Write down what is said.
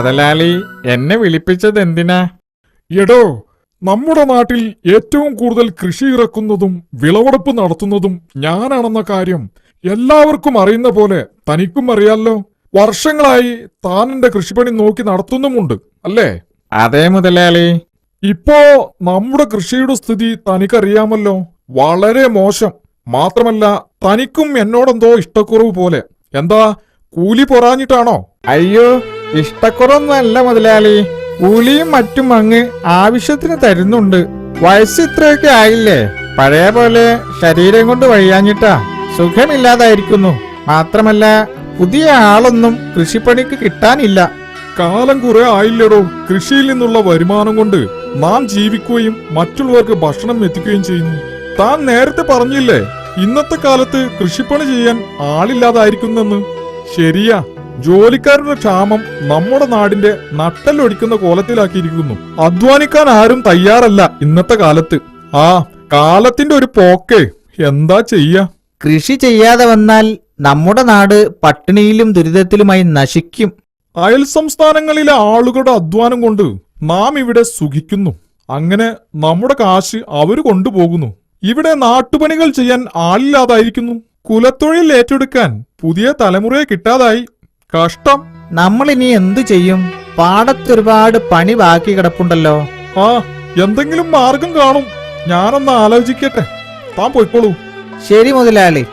മുതലാളി, എന്നെ വിളിപ്പിച്ചത് എന്തിനാ? എടോ, നമ്മുടെ നാട്ടിൽ ഏറ്റവും കൂടുതൽ കൃഷി ഇറക്കുന്നതും വിളവെടുപ്പ് നടത്തുന്നതും ഞാനാണെന്ന കാര്യം എല്ലാവർക്കും അറിയുന്ന പോലെ തനിക്കും അറിയാലോ. വർഷങ്ങളായി താൻ എന്റെ കൃഷിപ്പണി നോക്കി നടത്തുന്നുമുണ്ട്, അല്ലേ? അതെ മുതലാളി. ഇപ്പോ നമ്മുടെ കൃഷിയുടെ സ്ഥിതി തനിക്കറിയാമല്ലോ. വളരെ മോശം. മാത്രമല്ല, തനിക്കും എന്നോടെന്തോ ഇഷ്ടക്കുറവ് പോലെ. എന്താ, കൂലി പൊറാഞ്ഞിട്ടാണോ? അയ്യോ, ഇഷ്ടക്കുറവൊന്നുമല്ല മുതലാളി. കൂലിയും മറ്റും അങ്ങ് ആവശ്യത്തിന് തരുന്നുണ്ട്. വയസ്സ് ഇത്രയൊക്കെ ആയില്ലേ, പഴയ പോലെ ശരീരം കൊണ്ട് വഴിയാഞ്ഞിട്ടാ. സുഖമില്ലാതായിരിക്കുന്നു. മാത്രമല്ല, പുതിയ ആളൊന്നും കൃഷിപ്പണിക്ക് കിട്ടാനില്ല. കാലം കുറെ ആയില്ലടോ. കൃഷിയിൽ നിന്നുള്ള വരുമാനം കൊണ്ട് നാം ജീവിക്കുകയും മറ്റുള്ളവർക്ക് ഭക്ഷണം എത്തിക്കുകയും ചെയ്യുന്നു. താൻ നേരത്തെ പറഞ്ഞില്ലേ ഇന്നത്തെ കാലത്ത് കൃഷിപ്പണി ചെയ്യാൻ ആളില്ലാതായിരിക്കുന്നെന്ന്. ശരിയാ, ജോലിക്കാരുടെ ക്ഷാമം നമ്മുടെ നാടിന്റെ നട്ടലൊടിക്കുന്ന കോലത്തിലാക്കിയിരിക്കുന്നു. അധ്വാനിക്കാൻ ആരും തയ്യാറല്ല ഇന്നത്തെ കാലത്ത്. ആ കാലത്തിന്റെ ഒരു പോക്കേ. എന്താ ചെയ്യാ? കൃഷി ചെയ്യാതെ വന്നാൽ നമ്മുടെ നാട് പട്ടിണിയിലും ദുരിതത്തിലുമായി നശിക്കും. അയൽ സംസ്ഥാനങ്ങളിലെ ആളുകളുടെ അധ്വാനം കൊണ്ട് നാം ഇവിടെ സുഖിക്കുന്നു. അങ്ങനെ നമ്മുടെ കാശ് അവര് കൊണ്ടുപോകുന്നു. ഇവിടെ നാട്ടുപണികൾ ചെയ്യാൻ ആളില്ലാതായിരിക്കുന്നു. കുലത്തൊഴിൽ ഏറ്റെടുക്കാൻ പുതിയ തലമുറയെ കിട്ടാതായി. കഷ്ടം. നമ്മളിനി എന്തു ചെയ്യും? പാടത്തൊരുപാട് പണി ബാക്കി കിടപ്പുണ്ടല്ലോ. ആ, എന്തെങ്കിലും മാർഗം കാണും. ഞാനൊന്ന് ആലോചിക്കട്ടെ. താൻ പോയിക്കോളൂ. ശരി മുതലാളി.